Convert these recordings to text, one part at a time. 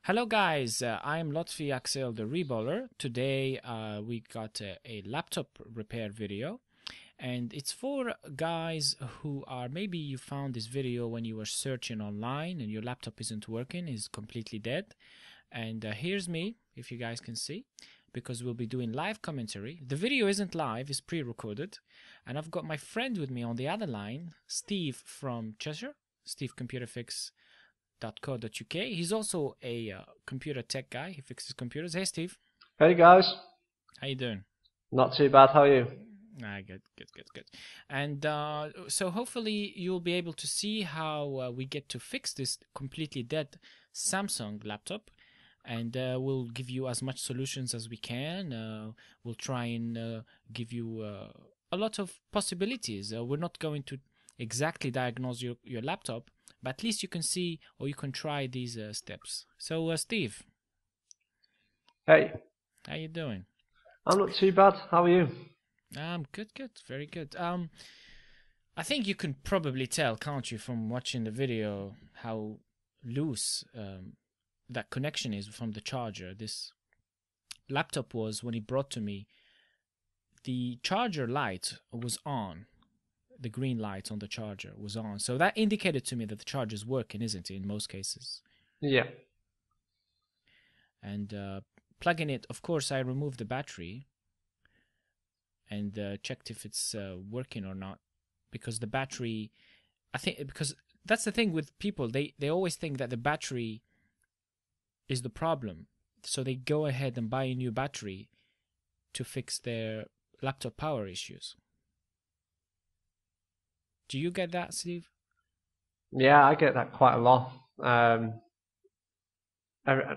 Hello guys, I'm Lotfi Axel the Reballer. Today we got a laptop repair video, and it's for guys who are, maybe you found this video when you were searching online and your laptop isn't working, is completely dead. And here's me, if you guys can see, because we'll be doing live commentary. The video isn't live, it's pre-recorded, and I've got my friend with me on the other line, Steve from Cheshire, Steve Computer Fix .co.uk. He's also a computer tech guy. He fixes computers. Hey, Steve. Hey guys, How you doing? not too bad. How are you? Good. And so hopefully you'll be able to see how we get to fix this completely dead Samsung laptop, and we'll give you as much solutions as we can. We'll try and give you a lot of possibilities. We're not going to exactly diagnose your laptop, but at least you can see or you can try these steps. So, Steve, Hey, how you doing? I'm not too bad. How are you? Good, very good. I think you can probably tell, can't you, from watching the video, how loose that connection is from the charger. This laptop was, when he brought to me, the charger light was on. The green light on the charger was on. So that indicated to me that the charger is working, isn't it, in most cases? Yeah. And plugging it, of course, I removed the battery and checked if it's working or not. Because the battery, I think, because that's the thing with people, they always think that the battery is the problem. So they go ahead and buy a new battery to fix their laptop power issues. Do you get that, Steve? Yeah, I get that quite a lot.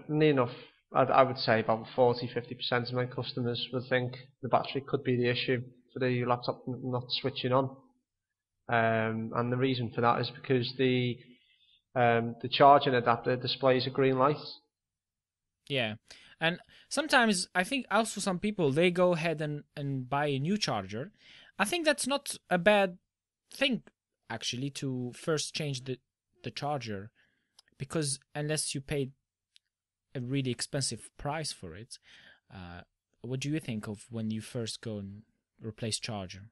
Near enough, I would say about 40–50% of my customers would think the battery could be the issue for the laptop not switching on. And the reason for that is because the charging adapter displays a green light. Yeah. And sometimes I think also some people, they go ahead and buy a new charger. I think that's not a bad thing, actually, to first change the charger, because unless you paid a really expensive price for it, what do you think of when you first go and replace charger?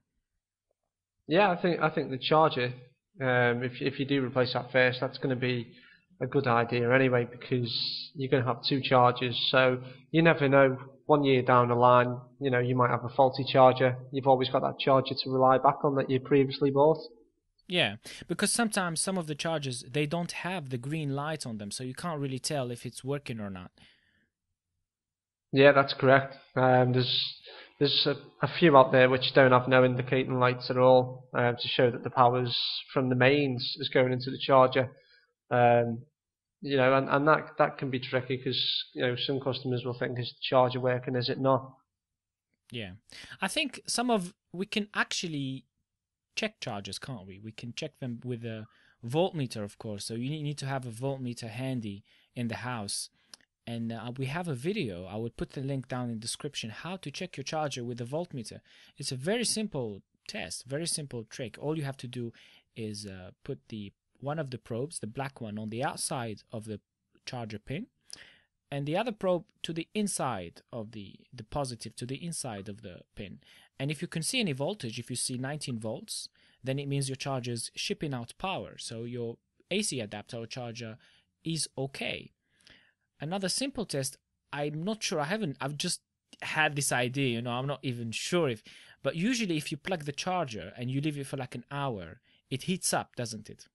Yeah, I think the charger, if you do replace that first, that's going to be a good idea anyway, because you're going to have two chargers, so you never know. 1 year down the line, you might have a faulty charger. You've always got that charger to rely back on that you previously bought. Yeah, because sometimes some of the chargers, they don't have the green light on them, so you can't really tell if it's working or not. Yeah, that's correct. There's a few out there which don't have no indicating lights at all, to show that the power's from the mains is going into the charger. Um, and that can be tricky because some customers will think, is the charger working, is it not? Yeah. I think we can actually check chargers, can't we? We can check them with a voltmeter, of course. So you need to have a voltmeter handy in the house. And we have a video. I will put the link down in the description, how to check your charger with a voltmeter. It's a very simple test, very simple trick. All you have to do is put one of the probes, the black one, on the outside of the charger pin, and the other probe to the inside of the positive, to the inside of the pin. And if you can see any voltage, if you see 19 volts, then it means your charger is shipping out power. So your AC adapter or charger is okay. Another simple test, I'm not sure, I've just had this idea, I'm not even sure but usually if you plug the charger and you leave it for like an hour, it heats up, doesn't it?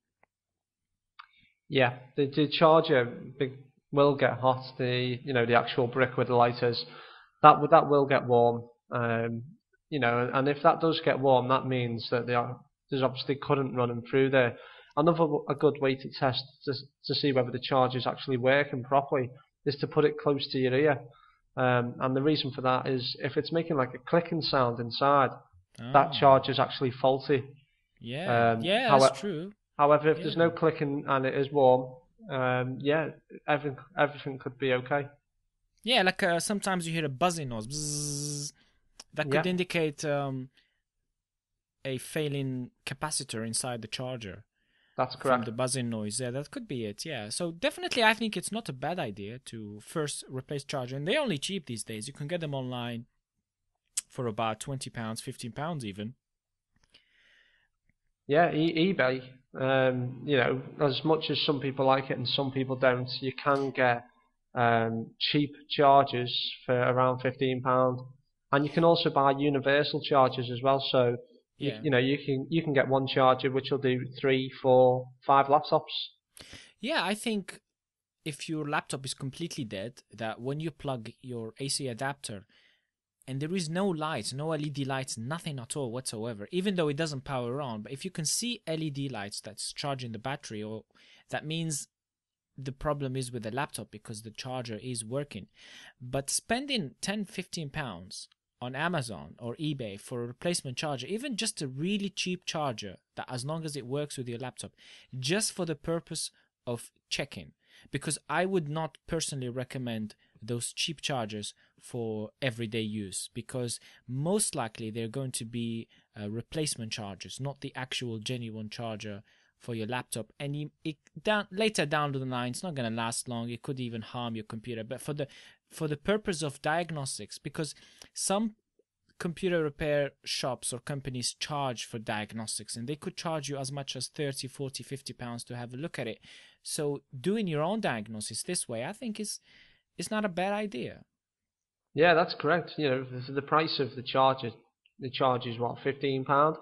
Yeah, the charger will get hot. The actual brick with the light is, that will get warm. And if that does get warm, that means that there's obviously current running through there. A good way to test to see whether the charger is actually working properly is to put it close to your ear. And the reason for that is, if it's making like a clicking sound inside, that Oh, charger is actually faulty. yeah, that's However, true. However, if Yeah. there's no clicking and it is warm, yeah, everything could be okay. Yeah, like sometimes you hear a buzzing noise. Bzzz, that could Yeah, indicate a failing capacitor inside the charger. That's from correct. the buzzing noise. Yeah, that could be it. Yeah. So definitely, I think it's not a bad idea to first replace charger, and they're only cheap these days. You can get them online for about £20, £15 even. Yeah, eBay. As much as some people like it and some people don't, you can get cheap chargers for around £15, and you can also buy universal chargers as well. So Yeah. you can get one charger which will do 3, 4, 5 laptops. Yeah, I think if your laptop is completely dead, that when you plug your AC adapter and there is no lights, no LED lights, nothing at all whatsoever, even though it doesn't power on, but if you can see LED lights that's charging the battery, or that means the problem is with the laptop because the charger is working. But spending 10, £15 on Amazon or eBay for a replacement charger, even just a really cheap charger that as long as it works with your laptop, just for the purpose of checking, because I would not personally recommend those cheap chargers for everyday use, because most likely they're going to be replacement chargers, not the actual genuine charger for your laptop, and later down the line it's not going to last long. It could even harm your computer. But for the purpose of diagnostics, because some computer repair shops or companies charge for diagnostics, and they could charge you as much as 30, 40, £50 to have a look at it. So doing your own diagnosis this way, I think is not a bad idea. Yeah, that's correct. The price of the charge is what, £15.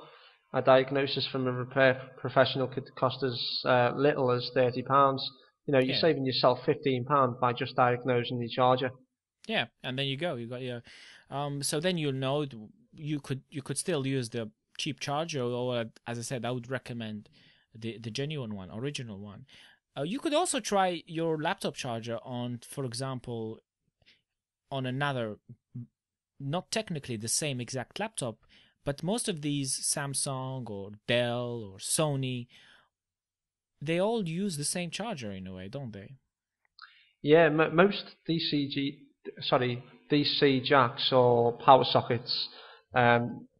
A diagnosis from a repair professional could cost as little as £30. You're Yeah. saving yourself £15 by just diagnosing your charger. Yeah, and then you go. You got your, so then you'll know you could still use the cheap charger, or as I said, I would recommend the genuine one, original one. You could also try your laptop charger on, for example, on another, not technically the same exact laptop, but most of these Samsung or Dell or Sony, they all use the same charger in a way, don't they? Yeah, most DC jacks or power sockets,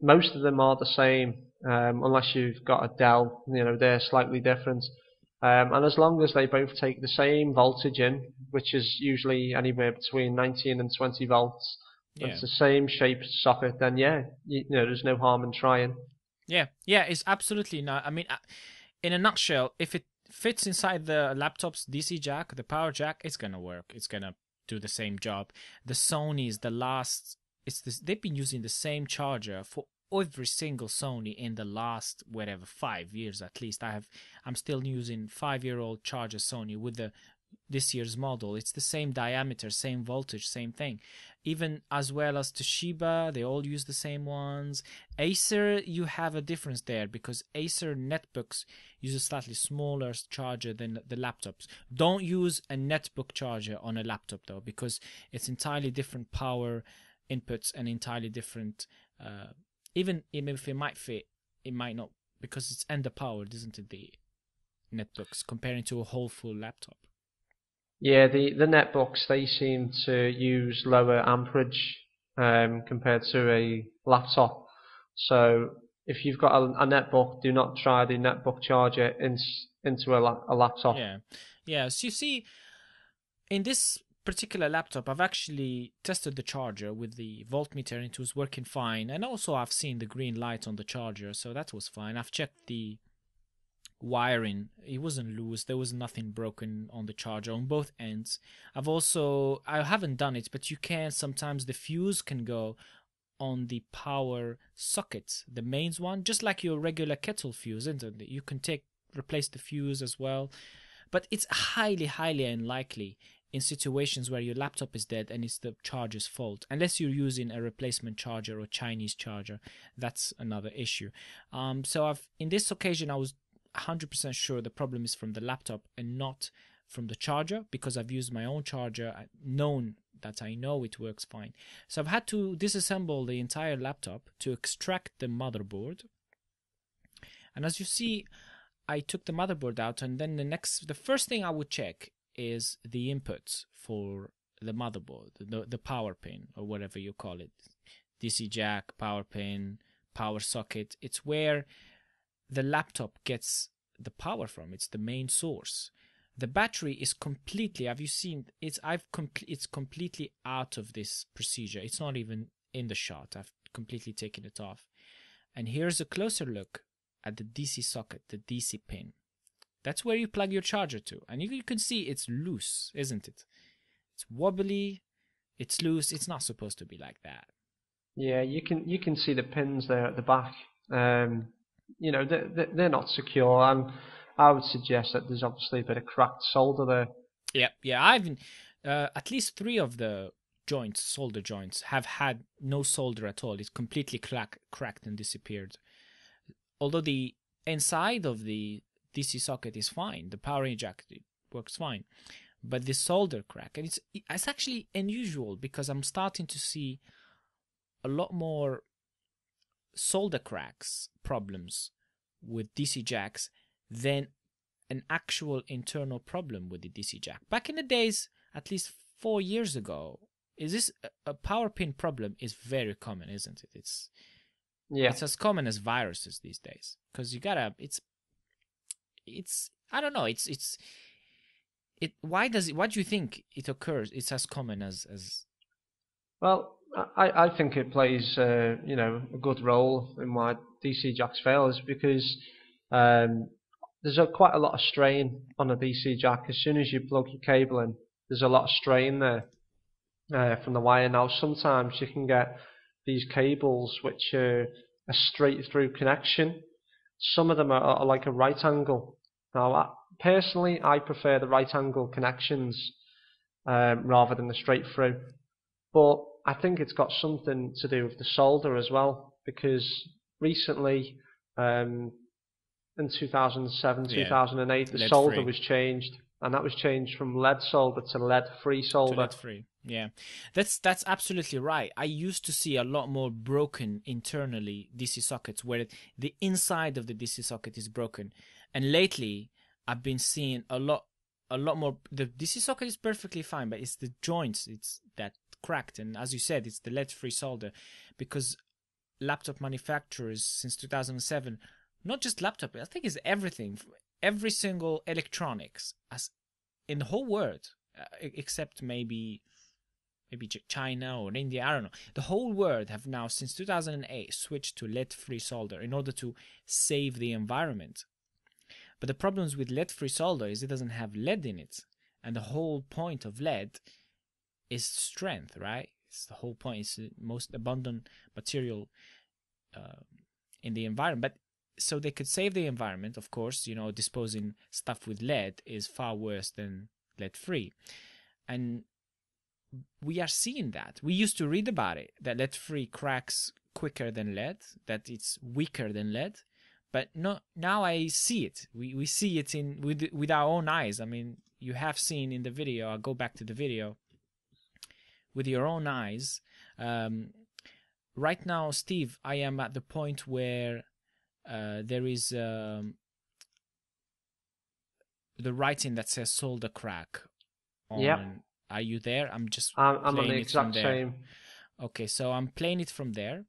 most of them are the same, unless you've got a Dell. They're slightly different. And as long as they both take the same voltage in, which is usually anywhere between 19 and 20 volts, and Yeah. it's the same shape socket, then yeah, there's no harm in trying. Yeah, yeah, it's absolutely not. I mean, in a nutshell, if it fits inside the laptop's DC jack, the power jack, it's gonna work. It's gonna do the same job. The Sony's the last. It's this. They've been using the same charger for every single Sony in the last whatever 5 years at least. I'm still using 5-year-old charger Sony with the this year's model. It's the same diameter, same voltage, same thing. Even as well as Toshiba, they all use the same ones. Acer, you have a difference there because Acer netbooks use a slightly smaller charger than the laptops. Don't use a netbook charger on a laptop though, because it's entirely different power inputs and entirely different. Even if it might fit, it might not, because it's underpowered, isn't it? The netbooks comparing to a whole full laptop. Yeah, the netbooks, they seem to use lower amperage compared to a laptop. So if you've got a netbook, do not try the netbook charger into a laptop. Yeah, yeah. So you see, in this particular laptop, I've actually tested the charger with the voltmeter and it was working fine. And also I've seen the green light on the charger, so that was fine. I've checked the wiring, it wasn't loose, there was nothing broken on the charger on both ends. I haven't done it, but you can sometimes, the fuse can go on the power socket, the mains one, just like your regular kettle fuse, isn't it? You can replace the fuse as well, but it's highly unlikely in situations where your laptop is dead and it's the charger's fault, unless you're using a replacement charger or Chinese charger. That's another issue. So in this occasion I was 100% sure the problem is from the laptop and not from the charger, because I've used my own charger. I know it works fine. So I've had to disassemble the entire laptop to extract the motherboard. And as you see, I took the motherboard out, and then the first thing I would check is the inputs for the motherboard, the power pin or whatever you call it, DC jack, power pin, power socket. It's where the laptop gets the power from. It's the main source. The battery is completely, have you seen, it's completely out of this procedure. It's not even in the shot. I've completely taken it off. And here's a closer look at the DC socket, the DC pin. That's where you plug your charger to. And you can see it's loose, isn't it? It's wobbly, it's loose. It's not supposed to be like that. Yeah, you can see the pins there at the back. You know, they're not secure, and I would suggest that there's obviously a bit of cracked solder there. Yeah. I've at least 3 of the joints, solder joints, have had no solder at all. It's completely cracked and disappeared. Although the inside of the DC socket is fine, the power jack works fine, but the solder crack, and it's actually unusual because I'm starting to see a lot more solder cracks problems with DC jacks than an actual internal problem with the DC jack. Back in the days, at least 4 years ago, is this a power pin problem is very common, isn't it? It's as common as viruses these days, because you gotta, it's I don't know, why do you think it occurs? It's as common as Well, I think it plays a good role in why DC jacks fail, is because there's quite a lot of strain on a DC jack. As soon as you plug your cable in, there's a lot of strain there from the wire. Now, sometimes you can get these cables which are a straight through connection. Some of them are like a right angle. Now, personally, I prefer the right angle connections rather than the straight through. But I think it's got something to do with the solder as well, because recently, in 2007, 2008, the solder was changed, and that was changed from lead solder to lead-free solder. Lead-free, yeah. That's absolutely right. I used to see a lot more broken internally DC sockets where the inside of the DC socket is broken. And lately, I've been seeing a lot more. The DC socket is perfectly fine, but it's the joints that cracked. And as you said, it's the lead-free solder, because laptop manufacturers since 2007, not just laptop, I think it's everything, every single electronics as in the whole world, except maybe China or India, I don't know. The whole world have now since 2008 switched to lead-free solder in order to save the environment. But the problems with lead-free solder is it doesn't have lead in it, and the whole point of lead is strength, right? It's the whole point. It's the most abundant material in the environment. But so they could save the environment, of course. Disposing stuff with lead is far worse than lead-free, and we are seeing that. We used to read about it, that lead-free cracks quicker than lead, that it's weaker than lead. But no, now I see it. We see it with our own eyes. I mean, you have seen in the video. I'll go back to the video. With your own eyes. Right now, Steve, I am at the point where there is the writing that says solder crack. Are you there? I'm on the exact same. Okay, so I'm playing it from there,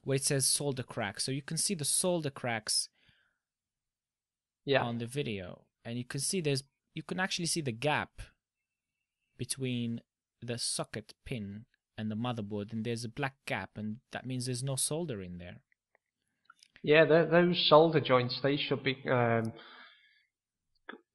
where it says solder crack. So you can see the solder cracks on the video. And you can actually see the gap between the socket pin and the motherboard, and there's a black gap, and that means there's no solder in there. Yeah, those solder joints, they should be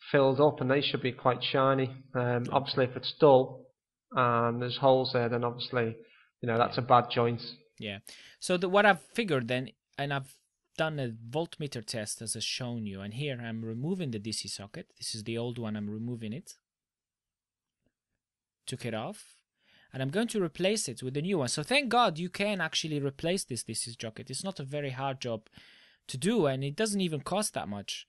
filled up, and they should be quite shiny. Obviously, if it's dull and there's holes there, then obviously, that's a bad joint. Yeah. So what I've figured then, and I've done a voltmeter test as I've shown you, and here I'm removing the DC socket. This is the old one. I'm removing it. Took it off. And I'm going to replace it with the new one. So thank God you can actually replace this DC socket. It's not a very hard job to do, and it doesn't even cost that much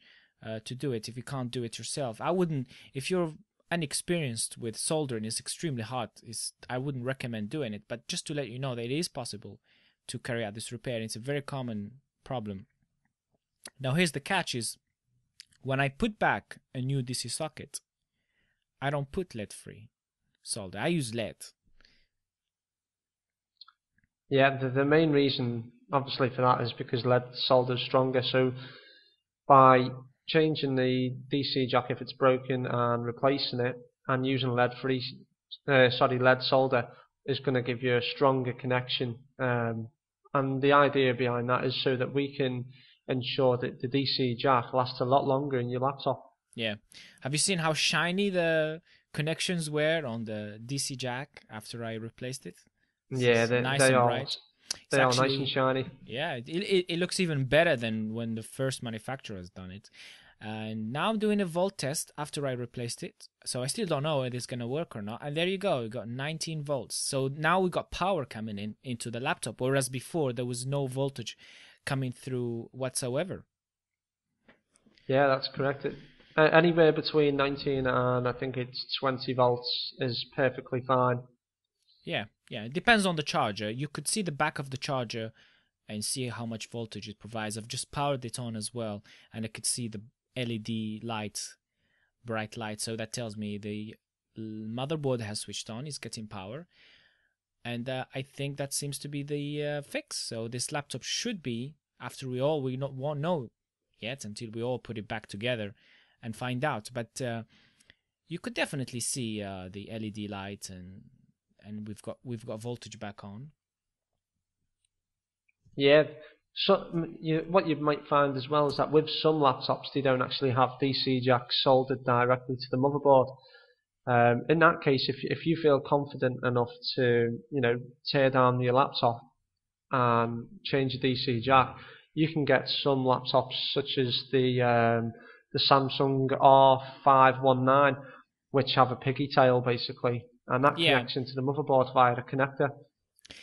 to do it if you can't do it yourself. I wouldn't, if you're inexperienced with soldering, it's extremely hard. I wouldn't recommend doing it, but just to let you know that it is possible to carry out this repair. It's a very common problem. Now here's the catch is, when I put back a new DC socket, I don't put lead-free solder. I use lead. Yeah, the main reason, obviously, for that is because lead solder is stronger. So by changing the DC jack if it's broken and replacing it, and using lead solder is going to give you a stronger connection. And the idea behind that is so that we can ensure that the DC jack lasts a lot longer in your laptop. Yeah. Have you seen how shiny the connections were on the DC jack after I replaced it? Yeah, It's nice and bright. They are nice and shiny. Yeah, it looks even better than when the first manufacturer has done it. And now I'm doing a volt test after I replaced it. So I still don't know if it's going to work or not. And there you go. We got 19 volts. So now we got power coming into the laptop. Whereas before there was no voltage coming through whatsoever. Yeah, that's correct. Anywhere between 19 and I think it's 20 volts is perfectly fine. Yeah. It depends on the charger. You could see the back of the charger and see how much voltage it provides. I've just powered it on as well, and I could see the LED light, bright light. So that tells me the motherboard has switched on, it's getting power. And I think that seems to be the fix. So this laptop should be, after we won't know yet until we all put it back together and find out. But you could definitely see the LED light, and we've got voltage back on. Yeah. So what you might find as well is that with some laptops they don't actually have DC jacks soldered directly to the motherboard. In that case, if you feel confident enough to tear down your laptop and change the DC jack, you can get some laptops such as the Samsung R519, which have a piggy tail basically, and that connects into the motherboard via a connector.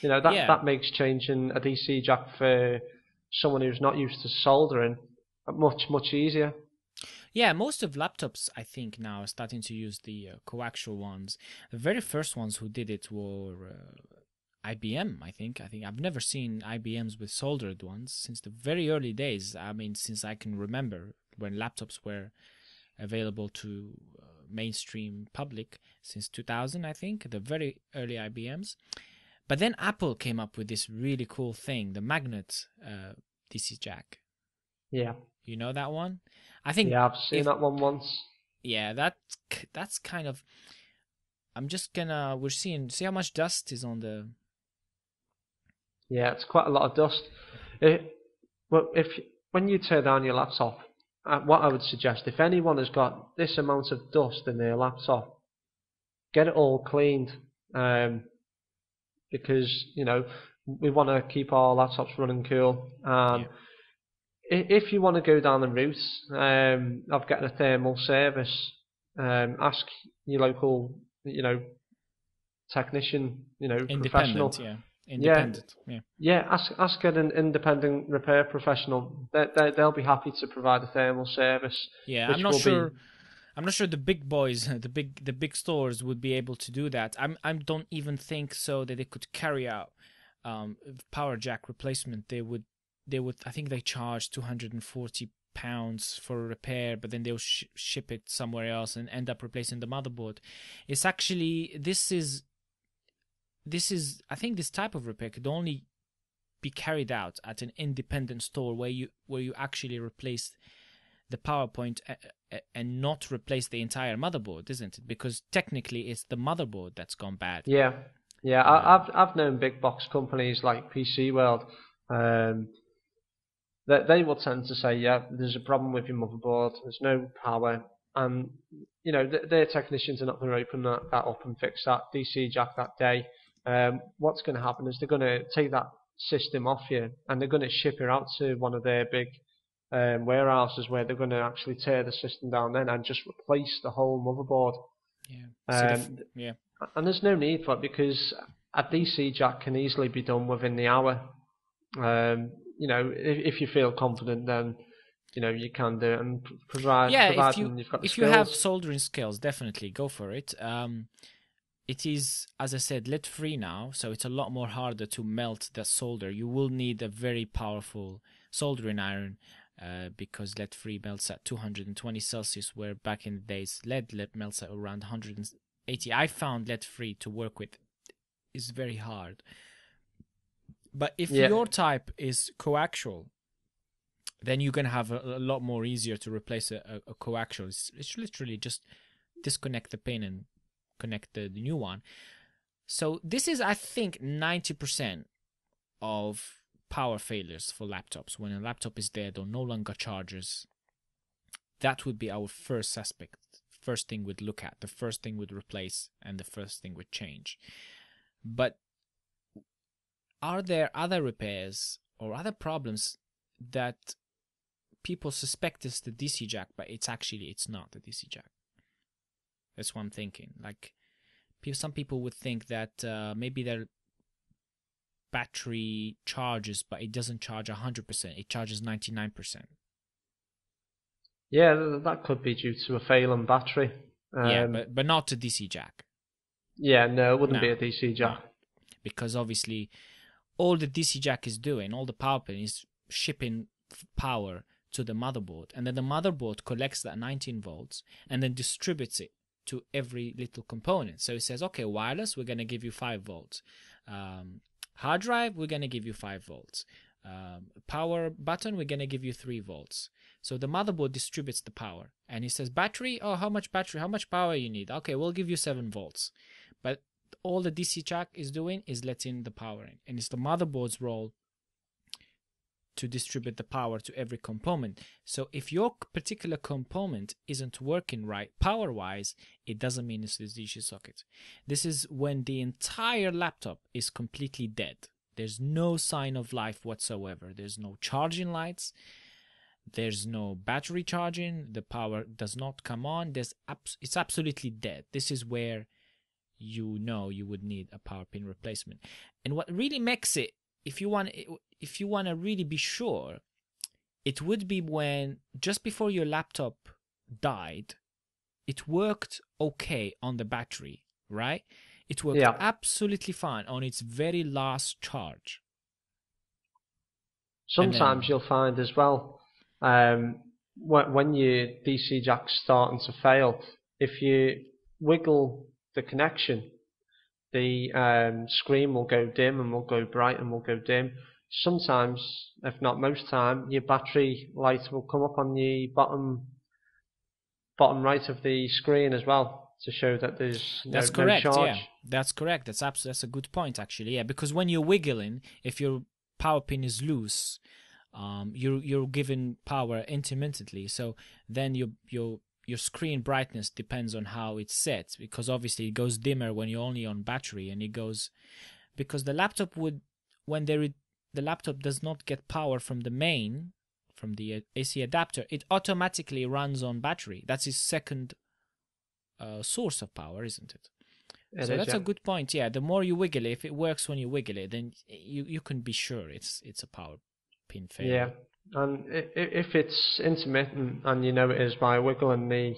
That makes changing a DC jack for someone who's not used to soldering much easier. Yeah, most of laptops, I think, now are starting to use the coaxial ones. The very first ones who did it were IBM, I think. I've never seen IBMs with soldered ones since the very early days. I mean, since I can remember when laptops were available to mainstream public since 2000, I think, the very early IBMs. But then Apple came up with this really cool thing, the magnet DC jack. Yeah. You know that one? I think. Yeah, I've seen that one once. Yeah, that's kind of. We're seeing. See how much dust is on the. Yeah, it's quite a lot of dust. When you tear down your laptop, what I would suggest, if anyone has got this amount of dust in their laptop, get it all cleaned. Because we want to keep our laptops running cool. If you want to go down the route of getting a thermal service, ask your local technician, professional. Independent. Ask an independent repair professional. They'll be happy to provide a thermal service. Yeah, I'm not sure the big boys, the big stores would be able to do that. I don't even think so that they could carry out power jack replacement. They would. I think they charge £240 for a repair, but then they'll ship it somewhere else and end up replacing the motherboard. It's actually this is. I think this type of repair could only be carried out at an independent store where you actually replace the power point and not replace the entire motherboard, isn't it? Because technically it's the motherboard that's gone bad. Yeah. I've known big box companies like PC World. That they will tend to say, yeah, there's a problem with your motherboard. There's no power, and their technicians are not going to open that up and fix that DC jack that day. What's going to happen is they're going to take that system off you and they're going to ship it out to one of their big warehouses where they're going to actually tear the system down then and just replace the whole motherboard. And there's no need for it because a DC jack can easily be done within the hour. If you feel confident, then you can do it and provide. If you have soldering skills, definitely go for it. It is, as I said, lead-free now, so it's a lot more harder to melt the solder. You will need a very powerful soldering iron because lead-free melts at 220 Celsius, where back in the days lead melts at around 180. I found lead-free to work with is very hard. But if your type is coaxial, then you're gonna have a lot more easier to replace a coaxial. It's literally just disconnect the pin and connect the new one. So this is, I think, 90% of power failures for laptops. When a laptop is dead or no longer charges, that would be our first suspect. First thing we'd look at, the first thing we'd replace, and the first thing we'd change. But are there other repairs or other problems that people suspect is the DC jack, but it's not the DC jack? That's what I'm thinking. Like, some people would think that maybe their battery charges, but it doesn't charge 100%. It charges 99%. Yeah, that could be due to a failing battery. Yeah, but not a DC jack. Yeah, no, it wouldn't be a DC jack. No. Because obviously, all the DC jack is doing, all the power pin is shipping power to the motherboard, and then the motherboard collects that 19 volts and then distributes it to every little component. So it says, okay, wireless, we're going to give you 5 volts. Hard drive, we're going to give you 5 volts. Power button, we're going to give you 3 volts. So the motherboard distributes the power. And he says, battery, oh, how much battery, how much power you need? Okay, we'll give you 7 volts. But all the DC jack is doing is letting the power in. And it's the motherboard's role to distribute the power to every component. So if your particular component isn't working right power-wise, it doesn't mean it's the DC socket. This is when the entire laptop is completely dead. There's no sign of life whatsoever. There's no charging lights. There's no battery charging. The power does not come on. It's absolutely dead. This is where you know you would need a power pin replacement. And what really makes it, if you want to really be sure, it would be when just before your laptop died, it worked okay on the battery, right? It worked absolutely fine on its very last charge. Sometimes you'll find as well, when your DC jack's starting to fail, if you wiggle the connection, the screen will go dim and will go bright and will go dim. Sometimes, if not most time, your battery light will come up on the bottom right of the screen as well to show that there's no charge. Yeah, that's correct. That's a good point actually. Yeah, because when you're wiggling, if your power pin is loose, you're giving power intermittently. So then your screen brightness depends on how it's set, because obviously it goes dimmer when you're only on battery, and it goes because the laptop would, when the laptop does not get power from the AC adapter, it automatically runs on battery. That's its second source of power, isn't it? That's a good point. Yeah, the more you wiggle it, if it works when you wiggle it, then you can be sure it's a power pin failure. Yeah. And if it's intermittent and you know it is by wiggling the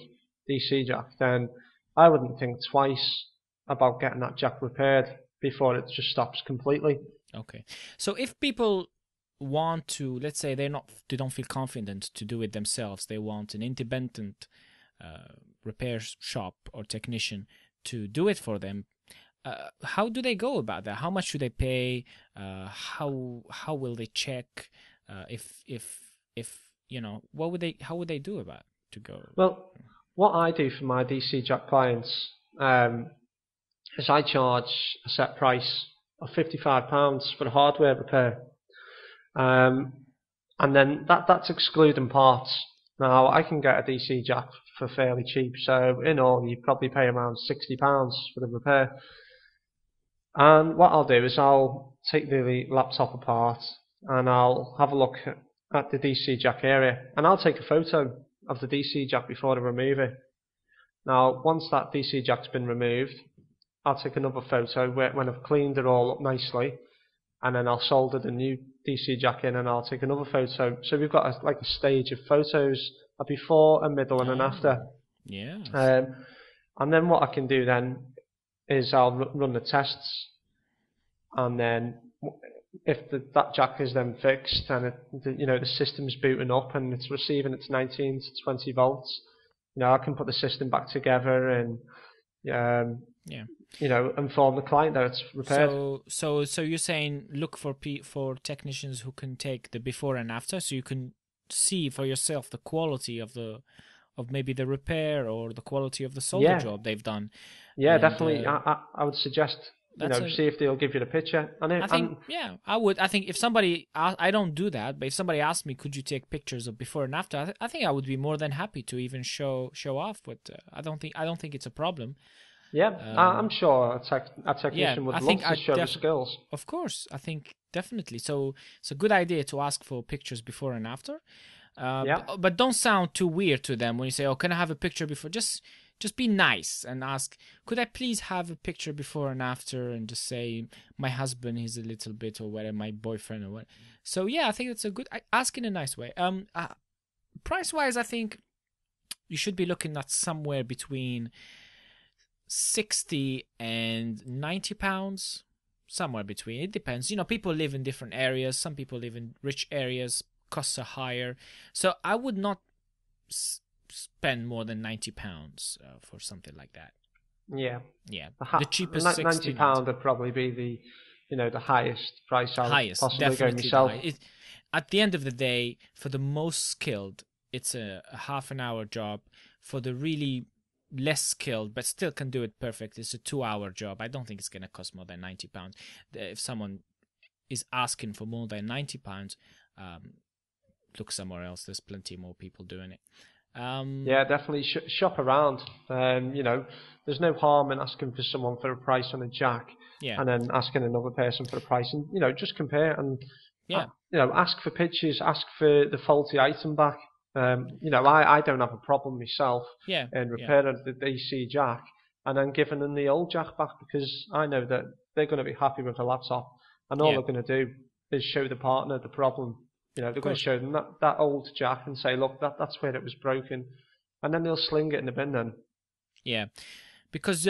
DC jack, then I wouldn't think twice about getting that jack repaired before it just stops completely. Okay. So if people want to, let's say they don't feel confident to do it themselves, they want an independent repair shop or technician to do it for them, how do they go about that? How much should they pay? How will they check? If you know, how would they do about to go? Well, what I do for my DC jack clients is I charge a set price of £55 for the hardware repair, and then that's excluding parts. Now I can get a DC jack for fairly cheap, so in all you probably pay around £60 for the repair. And what I'll do is I'll take the laptop apart and I'll have a look at the DC jack area, and I'll take a photo of the DC jack before I remove it. Now, once that DC jack's been removed, I'll take another photo when I've cleaned it all up nicely, and then I'll solder the new DC jack in, and I'll take another photo. So we've got a stage of photos, a before, a middle, and an after. Yeah. And then what I can do then is I'll run the tests, and then if that jack is then fixed and the system's booting up and it's receiving its 19 to 20 volts, I can put the system back together and inform the client that it's repaired. So you're saying look for technicians who can take the before and after, so you can see for yourself the quality of maybe the repair or the quality of the solder Yeah, job they've done. yeah, And definitely. I would suggest, that's a see if they'll give you the picture. I think, yeah, I would. I think if somebody, I don't do that, but if somebody asked me, could you take pictures of before and after? I think I would be more than happy to even show off. But I don't think it's a problem. Yeah, I'm Um, sure a yeah, technician would I love think to show the skills. of course, I think definitely. So it's a good idea to ask for pictures before and after. Yeah, But don't sound too weird to them when you say, "Oh, can I have a picture before?" Just be nice and ask, "Could I please have a picture before and after?" And just say, "My husband is a little bit, or whatever, my boyfriend, or what." So yeah, I think that's a good ask in a nice way. Price wise, I think you should be looking at somewhere between 60 and 90 pounds, somewhere between. It depends. People live in different areas. Some people live in rich areas, costs are higher. So I would not spend more than 90 pounds for something like that. yeah. Yeah, the cheapest 60, 90. £90 would probably be the highest price I would Highest, possibly go definitely the myself. highest. At the end of the day, for the most skilled, it's a half an hour job. For the really less skilled but still can do it perfect, it's a 2 hour job. I don't think it's going to cost more than 90 pounds. If someone is asking for more than 90 pounds, look somewhere else. There's plenty more people doing it. Yeah, definitely shop around. There's no harm in asking for someone for a price on a jack, Yeah, and then asking another person for a price, and just compare and yeah, ask for pictures, ask for the faulty item back. I don't have a problem myself yeah, in yeah, repairing the DC jack and then giving them the old jack back because I know that they're going to be happy with the laptop, and all yeah. they're going to do is show the partner the problem. They're Of going to course. show them that old jack and say, look, that's where it was broken, and then they'll sling it in the bin then. Yeah, because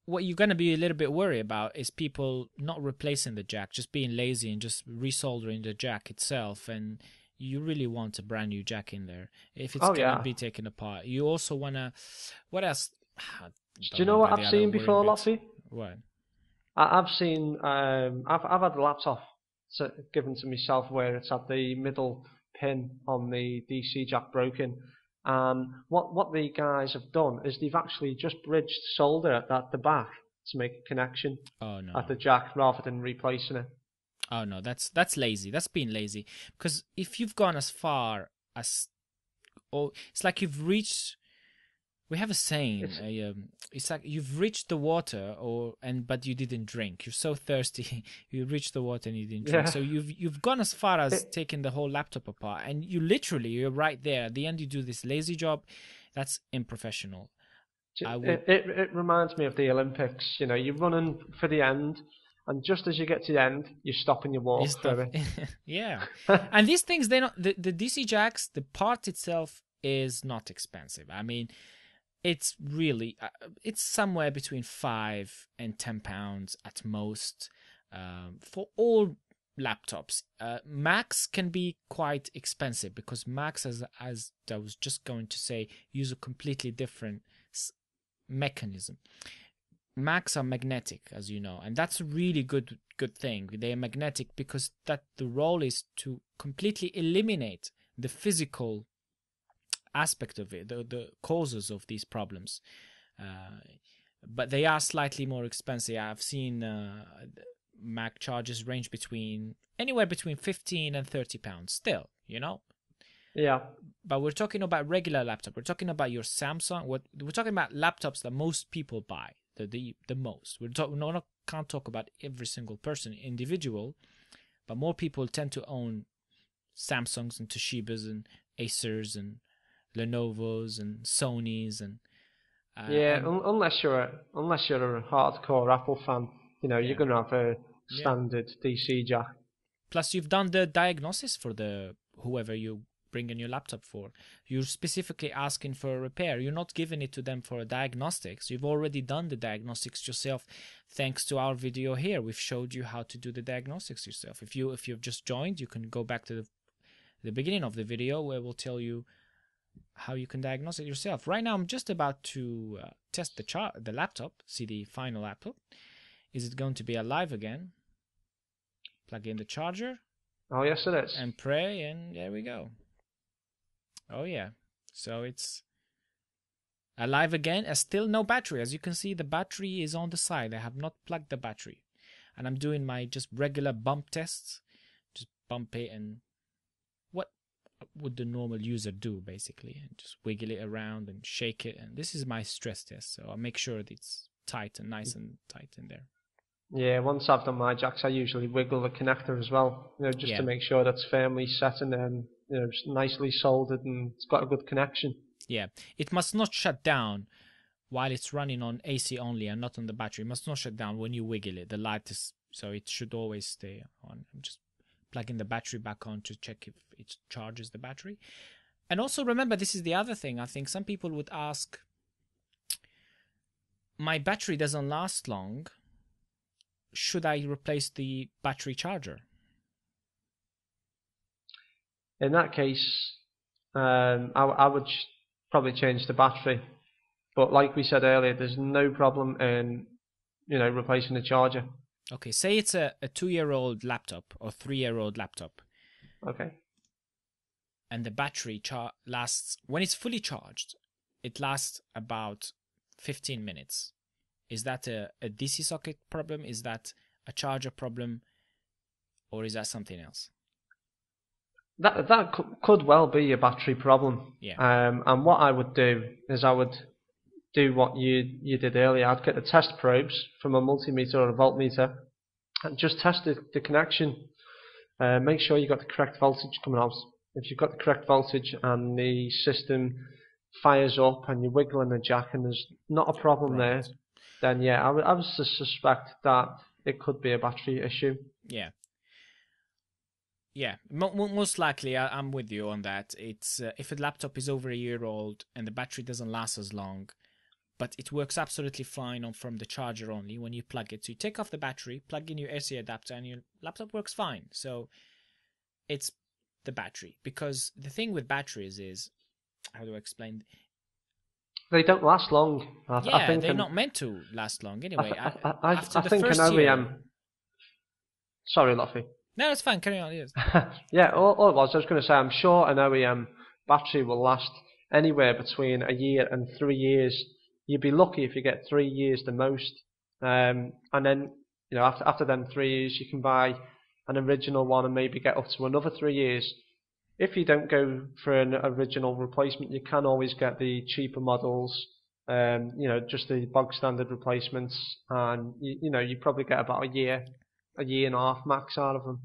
what you're gonna be a little bit worried about is people not replacing the jack, just being lazy and just resoldering the jack itself, and you really want a brand new jack in there if it's Oh gonna yeah. be taken apart. You also wanna, what else? I Do don't you know remember what the I've other seen worrying before, bits. Lottie? What? I've seen I've had the laptop given to myself where it's had the middle pin on the DC jack broken, and what the guys have done is they've actually just bridged solder at the back to make a connection Oh no, at no. the jack rather than replacing it. Oh no, that's lazy. That's being lazy. Because if you've gone as far as, oh, it's like you've reached. We have a saying. It's It's like you've reached the water, but you didn't drink. You're so thirsty, you reached the water and you didn't drink. yeah. So you've gone as far as It, taking the whole laptop apart, and you're right there. At the end, you do this lazy job. That's unprofessional. I would. it reminds me of the Olympics. You're running for the end, and just as you get to the end, you stop and you You walk stuff. through Yeah, it. and these things, they not the DC jacks. The part itself is not expensive. I mean, it's really it's somewhere between £5 and £10 at most for all laptops. Macs can be quite expensive because Macs, as I was just going to say, use a completely different mechanism. Macs are magnetic, as you know, and that's a really good thing. They are magnetic because that the role is to completely eliminate the physical aspect of it, the causes of these problems. But they are slightly more expensive. I've seen Mac charges range anywhere between £15 and £30 still, Yeah. But we're talking about regular laptop. We're talking about your Samsung. We're talking about laptops that most people buy, the most. Can't talk about every single person individual, but more people tend to own Samsungs and Toshibas and Acers and Lenovo's and Sony's and Yeah, and unless you're a hardcore Apple fan, you're yeah, gonna have a yeah. standard DC jack. Plus, you've done the diagnosis for the whoever you bring in your laptop for. You're specifically asking for a repair. You're not giving it to them for a diagnostics. You've already done the diagnostics yourself. Thanks to our video here, we've showed you how to do the diagnostics yourself. If you've just joined, you can go back to the beginning of the video where we'll tell you how you can diagnose it yourself. Right now, I'm just about to test the laptop, see the final laptop. Is it going to be alive again? Plug in the charger Oh yes, it is. and pray, and there we go. Oh yeah. So it's alive again. Still no battery. As you can see, the battery is on the side. I have not plugged the battery, and I'm doing my just regular bump tests. Just bump it, and what would the normal user do basically? And just wiggle it around and shake it. And this is my stress test, so I'll make sure that it's tight and nice and tight in there. Yeah, once I've done my jacks, I usually wiggle the connector as well, just Yeah. to make sure that's firmly set and then, just nicely soldered and it's got a good connection. Yeah. It must not shut down while it's running on AC only and not on the battery. It must not shut down when you wiggle it. The light is, so it should always stay on. I'm just plugging the battery back on to check if it charges the battery. And also remember, this is the other thing. I think some people would ask, my battery doesn't last long. Should I replace the battery charger? In that case, I would probably change the battery. But like we said earlier, there's no problem in, replacing the charger. Okay, say it's a 2-year-old laptop or 3-year-old laptop. Okay. And the battery lasts, when it's fully charged, it lasts about 15 minutes. Is that a DC socket problem? Is that a charger problem? Or is that something else? That could well be a battery problem. Yeah. And what I would do is I would do what you did earlier. I'd get the test probes from a multimeter or a voltmeter and just test the connection. Make sure you got the correct voltage coming out. If you've got the correct voltage and the system fires up and you're wiggling the jack and there's not a problem there, then yeah, I would suspect that it could be a battery issue. Yeah. Yeah, most likely I'm with you on that. It's if a laptop is over a year old and the battery doesn't last as long, but it works absolutely fine from the charger only when you plug it. So you take off the battery, plug in your AC adapter, and your laptop works fine. So it's the battery. Because the thing with batteries is, how do I explain? They don't last long. I think they're not meant to last long anyway. I think an OEM. Year... Sorry, Luffy. No, it's fine. Carry on. Yes. Yeah, all it was, I was going to say, I'm sure an OEM battery will last anywhere between a year and 3 years. You'd be lucky if you get 3 years the most. And then, after them 3 years, you can buy an original one and maybe get up to another 3 years. If you don't go for an original replacement, you can always get the cheaper models, just the bog standard replacements, and you probably get about a year and a half max out of them.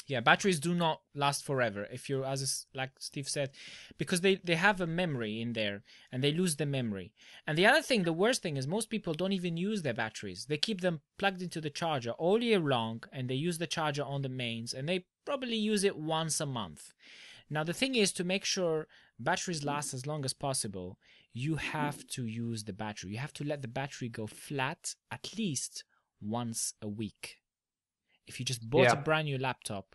Yeah, batteries do not last forever. If you're, like Steve said, because they have a memory in there and they lose the memory. And the other thing, the worst thing is most people don't even use their batteries. They keep them plugged into the charger all year long and they use the charger on the mains and they probably use it once a month. Now, the thing is, to make sure batteries last as long as possible, you have to use the battery. You have to let the battery go flat at least once a week. If you just bought a brand new laptop,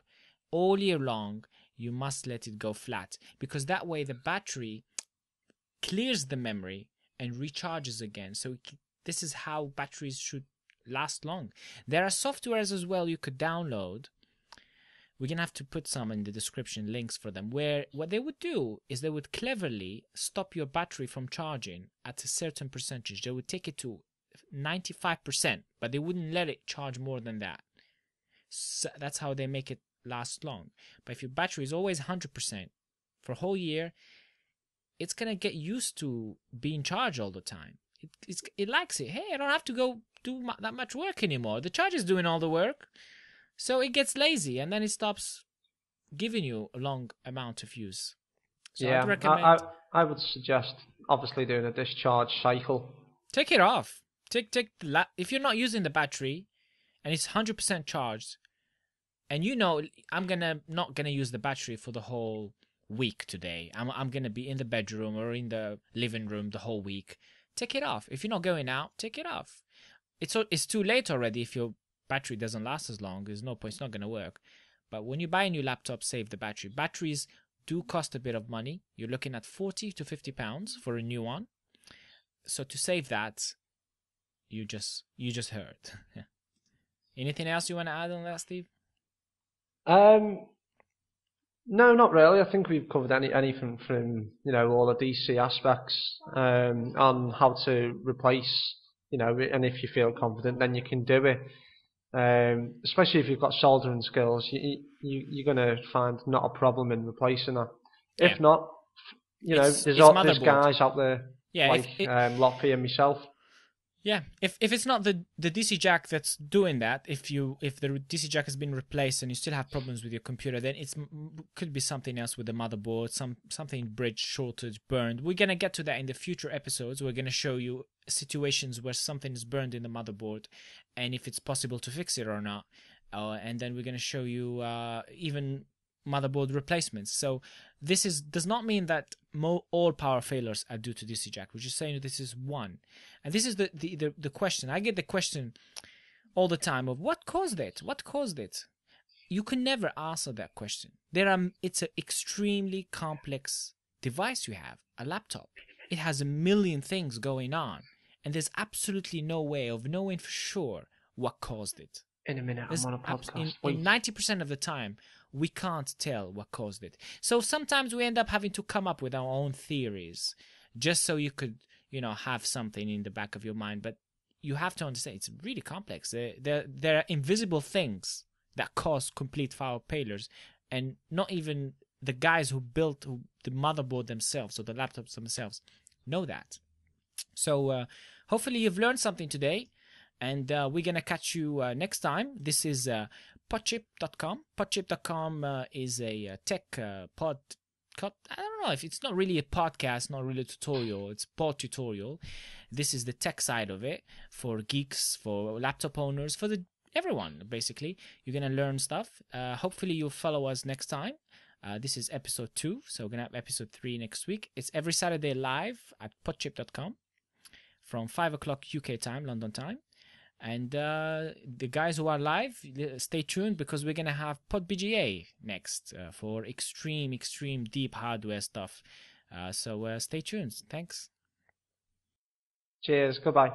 all year long, you must let it go flat. Because that way the battery clears the memory and recharges again. So this is how batteries should last long. There are softwares as well you could download. We're going to have to put some in the description, links for them, where what they would do is they would cleverly stop your battery from charging at a certain percentage. They would take it to 95%, but they wouldn't let it charge more than that. So that's how they make it last long. But if your battery is always 100% for a whole year, it's going to get used to being charged all the time. It likes it. Hey, I don't have to go do that much work anymore. The charger's doing all the work. So it gets lazy and then it stops giving you a long amount of use. So yeah, I'd recommend... I would suggest obviously doing a discharge cycle. Take it off. If you're not using the battery and it's 100% charged, and I'm not gonna use the battery for the whole week today. I'm gonna be in the bedroom or in the living room the whole week. Take it off. If you're not going out, take it off. It's too late already if your battery doesn't last as long. There's no point. It's not gonna work. But when you buy a new laptop, save the battery. Batteries do cost a bit of money. You're looking at £40 to £50 for a new one. So to save that, you just heard. Anything else you want to add on that, Steve? No, not really. I think we've covered anything from all the DC aspects on how to replace, and if you feel confident, then you can do it. Especially if you've got soldering skills, you're going to find not a problem in replacing that. Yeah, If not, it's there's motherboard. guys out there Yeah, like Lotfi and myself. yeah, if it's not the DC jack that's doing that, if the DC jack has been replaced and you still have problems with your computer, then it could be something else with the motherboard, something bridge shortage, burned. We're gonna get to that in the future episodes. We're gonna show you situations where something is burned in the motherboard, and if it's possible to fix it or not. And then we're gonna show you even motherboard replacements. So this does not mean that all power failures are due to DC jack. We're just saying that this is one. And this is the question. I get the question all the time of what caused it? What caused it? You can never answer that question. It's an extremely complex device you have, a laptop. It has a million things going on, and there's absolutely no way of knowing for sure what caused it. In a minute, I'm on a podcast. In 90% of the time, we can't tell what caused it. So sometimes we end up having to come up with our own theories, just so you could, have something in the back of your mind. But you have to understand it's really complex. There are invisible things that cause complete power failures, and not even the guys who built the motherboard themselves or the laptops themselves know that. So hopefully you've learned something today. And we're going to catch you next time. This is Podchip.com. Podchip.com is a tech pod. I don't know if it's not really a podcast, not really a tutorial. It's pod tutorial. This is the tech side of it for geeks, for laptop owners, for everyone, basically. You're going to learn stuff. Hopefully you'll follow us next time. This is episode 2, so we're going to have episode 3 next week. It's every Saturday live at podchip.com from 5 o'clock UK time, London time. And the guys who are live, stay tuned because we're going to have PodBGA next for extreme deep hardware stuff. So stay tuned. Thanks. Cheers. Goodbye.